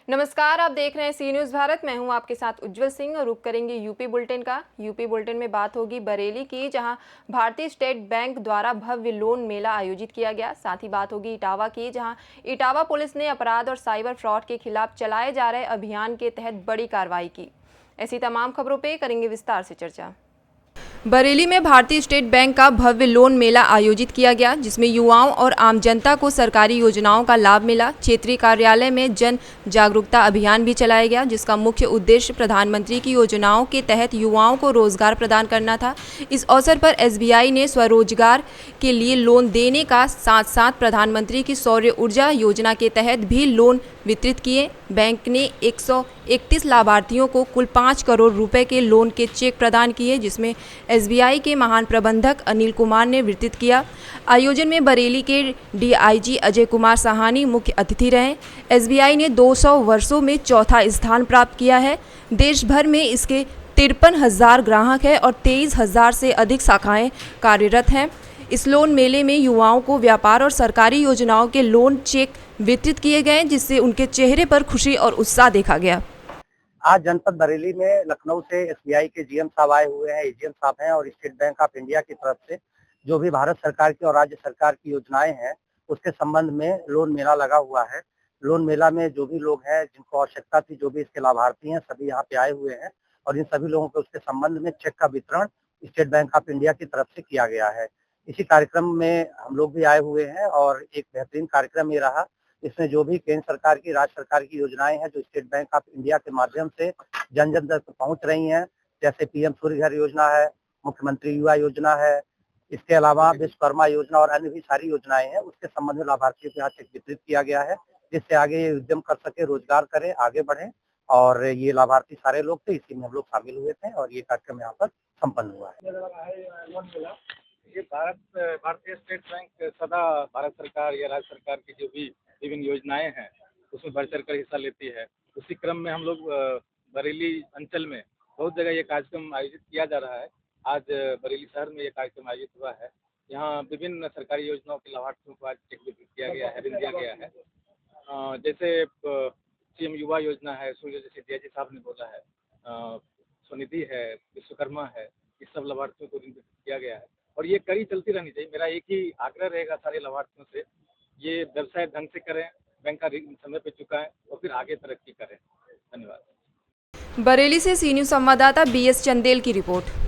नमस्कार, आप देख रहे हैं सी न्यूज़ भारत। मैं हूं आपके साथ उज्जवल सिंह और रुक करेंगे यूपी बुलेटिन का। यूपी बुलेटिन में बात होगी बरेली की, जहां भारतीय स्टेट बैंक द्वारा भव्य लोन मेला आयोजित किया गया। साथ ही बात होगी इटावा की, जहां इटावा पुलिस ने अपराध और साइबर फ्रॉड के खिलाफ चलाए जा रहे अभियान के तहत बड़ी कार्रवाई की। ऐसी तमाम खबरों पर करेंगे विस्तार से चर्चा। बरेली में भारतीय स्टेट बैंक का भव्य लोन मेला आयोजित किया गया, जिसमें युवाओं और आम जनता को सरकारी योजनाओं का लाभ मिला। क्षेत्रीय कार्यालय में जन जागरूकता अभियान भी चलाया गया, जिसका मुख्य उद्देश्य प्रधानमंत्री की योजनाओं के तहत युवाओं को रोजगार प्रदान करना था। इस अवसर पर SBI ने स्वरोजगार के लिए लोन देने का साथ साथ प्रधानमंत्री की सौर ऊर्जा योजना के तहत भी लोन वितरित किए। बैंक ने 131 लाभार्थियों को कुल 5 करोड़ रुपए के लोन के चेक प्रदान किए, जिसमें SBI के महान प्रबंधक अनिल कुमार ने वितरित किया। आयोजन में बरेली के DIG अजय कुमार साहानी मुख्य अतिथि रहे। SBI ने 200 वर्षों में चौथा स्थान प्राप्त किया है। देश भर में इसके 53,000 ग्राहक हैं और 23,000 से अधिक शाखाएं कार्यरत हैं। इस लोन मेले में युवाओं को व्यापार और सरकारी योजनाओं के लोन चेक वितरित किए गए, जिससे उनके चेहरे पर खुशी और उत्साह देखा गया। आज जनपद बरेली में लखनऊ से SBI के GM साहब आए हुए हैं, AGM साहब हैं और स्टेट बैंक ऑफ इंडिया की तरफ से जो भी भारत सरकार की और राज्य सरकार की योजनाएं हैं उसके संबंध में लोन मेला लगा हुआ है। लोन मेला में जो भी लोग हैं जिनको आवश्यकता थी, जो भी इसके लाभार्थी हैं, सभी यहाँ पे आए हुए हैं और इन सभी लोगों को उसके संबंध में चेक का वितरण स्टेट बैंक ऑफ इंडिया की तरफ से किया गया है। इसी कार्यक्रम में हम लोग भी आए हुए हैं और एक बेहतरीन कार्यक्रम ये रहा। इसमें जो भी केंद्र सरकार की, राज्य सरकार की योजनाएं हैं जो स्टेट बैंक ऑफ इंडिया के माध्यम से जन जन तक पहुंच रही हैं, जैसे PM सूर्य घर योजना है, मुख्यमंत्री युवा योजना है, इसके अलावा विश्वकर्मा योजना और अन्य भी सारी योजनाएं हैं, उसके संबंध में लाभार्थियों के यहाँ चेक वितरित किया गया है, जिससे आगे ये उद्यम कर सके, रोजगार करें, आगे बढ़े। और ये लाभार्थी सारे लोग थे, इसी में हम लोग शामिल हुए थे और ये कार्यक्रम यहाँ पर संपन्न हुआ है। ये भारतीय स्टेट बैंक सदा भारत सरकार या राज्य सरकार की जो भी विभिन्न योजनाएं हैं उसमें बढ़ चढ़ कर हिस्सा लेती है। उसी क्रम में हम लोग बरेली अंचल में बहुत जगह ये कार्यक्रम आयोजित किया जा रहा है। आज बरेली शहर में ये कार्यक्रम आयोजित हुआ है। यहाँ विभिन्न सरकारी योजनाओं के लाभार्थियों को आज चेक वितरित किया गया है, ऋण दिया गया है। जैसे CM युवा योजना है, जैसे DIG साहब ने बोला है, स्वनिधि है, विश्वकर्मा है, इस सब लाभार्थियों को ऋण वितरित किया गया है और ये कड़ी चलती रहनी चाहिए। मेरा एक ही आग्रह रहेगा सारे लाभार्थियों से, ये व्यवसाय ढंग से करें, बैंक का ऋण समय पे चुकाएं और फिर आगे तरक्की करें। धन्यवाद। बरेली से सी न्यूज़ संवाददाता BS चंदेल की रिपोर्ट।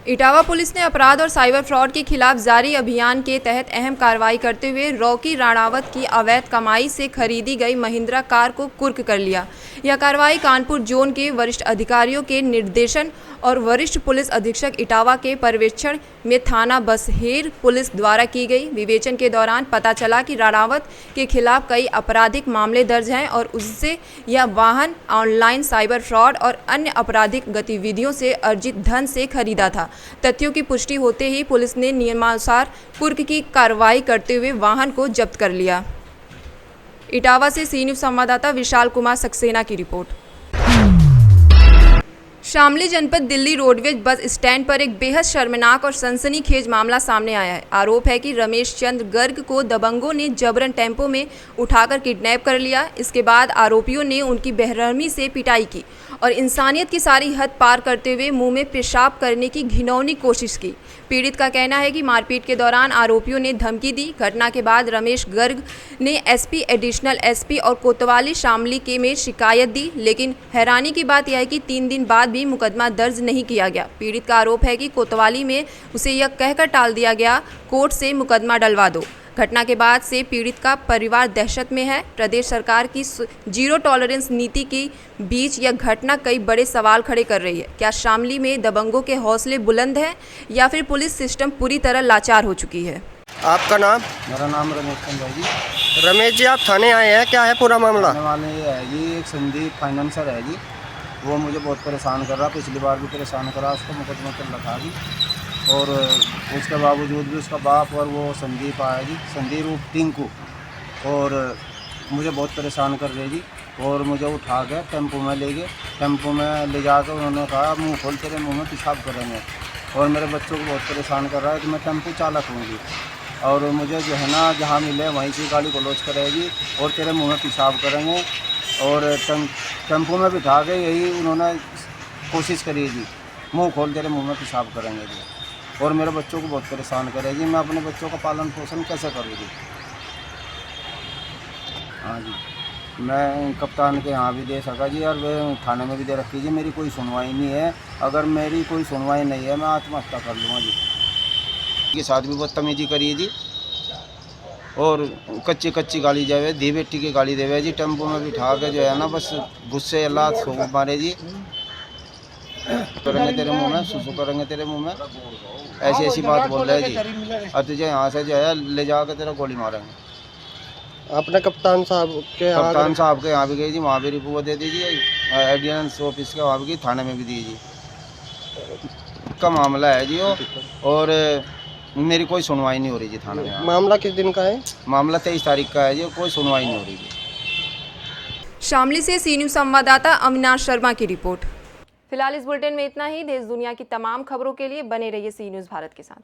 इटावा पुलिस ने अपराध और साइबर फ्रॉड के खिलाफ जारी अभियान के तहत अहम कार्रवाई करते हुए रॉकी राणावत की अवैध कमाई से खरीदी गई महिंद्रा कार को कुर्क कर लिया। यह कार्रवाई कानपुर जोन के वरिष्ठ अधिकारियों के निर्देशन और वरिष्ठ पुलिस अधीक्षक इटावा के पर्यवेक्षण में थाना बसहेर पुलिस द्वारा की गई। विवेचन के दौरान पता चला कि राणावत के खिलाफ कई आपराधिक मामले दर्ज हैं और उससे यह वाहन ऑनलाइन साइबर फ्रॉड और अन्य आपराधिक गतिविधियों से अर्जित धन से खरीदा था। तथ्यों की पुष्टि होते ही पुलिस ने नियमानुसार कुर्क की कार्रवाई करते हुए वाहन को जब्त कर लिया। इटावा से सी न्यूज़ संवाददाता विशाल कुमार सक्सेना की रिपोर्ट। शामली जनपद दिल्ली रोडवेज बस स्टैंड पर एक बेहद शर्मनाक और सनसनीखेज मामला सामने आया है। आरोप है कि रमेश चंद्र गर्ग को दबंगों ने जबरन टेम्पो में उठाकर किडनैप कर लिया। इसके बाद आरोपियों ने उनकी बेरहमी से पिटाई की और इंसानियत की सारी हद पार करते हुए मुंह में पेशाब करने की घिनौनी कोशिश की। पीड़ित का कहना है कि मारपीट के दौरान आरोपियों ने धमकी दी। घटना के बाद रमेश गर्ग ने SP, एडिशनल SP और कोतवाली शामली के में शिकायत दी, लेकिन हैरानी की बात यह है कि 3 दिन बाद भी मुकदमा दर्ज नहीं किया गया। पीड़ित का आरोप है कि कोतवाली में उसे यह कहकर टाल दिया गया, कोर्ट से मुकदमा डलवा दो। घटना के बाद से पीड़ित का परिवार दहशत में है। प्रदेश सरकार की जीरो टॉलरेंस नीति के बीच यह घटना कई बड़े सवाल खड़े कर रही है। क्या शामली में दबंगों के हौसले बुलंद हैं या फिर पुलिस सिस्टम पूरी तरह लाचार हो चुकी है? आपका नाम? मेरा नाम रमेश चंद्र जी। रमेश जी, आप थाने आए हैं, क्या है पूरा मामला? वाले है जी, एक संदीप फाइनेंसर है जी, वो मुझे बहुत परेशान कर रहा, पिछली बार भी परेशान करा, उसको मुकदमा कर रखा जी। और उसके बावजूद भी उसका बाप और वो संदीप आया जी, संदीप टिंकू, और मुझे बहुत परेशान कर रहे जी। और मुझे उठा के टेम्पो में ले गए, टेम्पो में ले जाकर उन्होंने कहा मुँह खोल तेरे मुँह में पेशाब करेंगे। और मेरे बच्चों को बहुत परेशान कर रहा है कि मैं टेम्पो चालक हूँ जी, और मुझे जो है ना जहाँ मिले वहीं से गाली गलौज करेगी और तेरे मुँह में पेशाब करेंगे, और टेम्पो में बिठा के यही उन्होंने कोशिश करी जी, मुँह खोल तेरे मुँह में पेशाब करेंगे जी, और मेरे बच्चों को बहुत परेशान करेगी। मैं अपने बच्चों का पालन पोषण कैसे करूँगी? हाँ जी, मैं कप्तान के यहाँ भी दे सका जी, और वे थाने में भी दे रखी जी, मेरी कोई सुनवाई नहीं है। अगर मेरी कोई सुनवाई नहीं है मैं आत्महत्या कर लूँगा जी। के साथ भी बदतमीजी करी जी, और कच्ची कच्ची गाली जावे, धी बेटी की गाली देवे जी, टेम्पो में बिठा के जो है ना बस गुस्से अल्लाह सो मारे जी, करेंगे तेरे मुँह में, सुसु करेंगे तेरे मुँह में, ऐसी ऐसी बात बोल रहे हैं जी, और तुझे यहाँ से जो है ले जा के तेरा गोली मारेंगे। आपने कप्तान साहब के यहाँ भी गई जी, वहाँ भी रिपोर्ट दे दीजिए, ऑर्डिनेंस ऑफिस के वहाँ भी गई, थाने में भी दी जी। का मामला है जी वो, और मेरी कोई सुनवाई नहीं हो रही जी थाने में। मामला किस दिन का है? मामला 23 तारीख का है जी, कोई सुनवाई नहीं हो रही जी। शामली से सी न्यूज़ संवाददाता अविनाश शर्मा की रिपोर्ट। फिलहाल इस बुलेटिन में इतना ही। देश दुनिया की तमाम खबरों के लिए बने रहिए सी न्यूज़ भारत के साथ।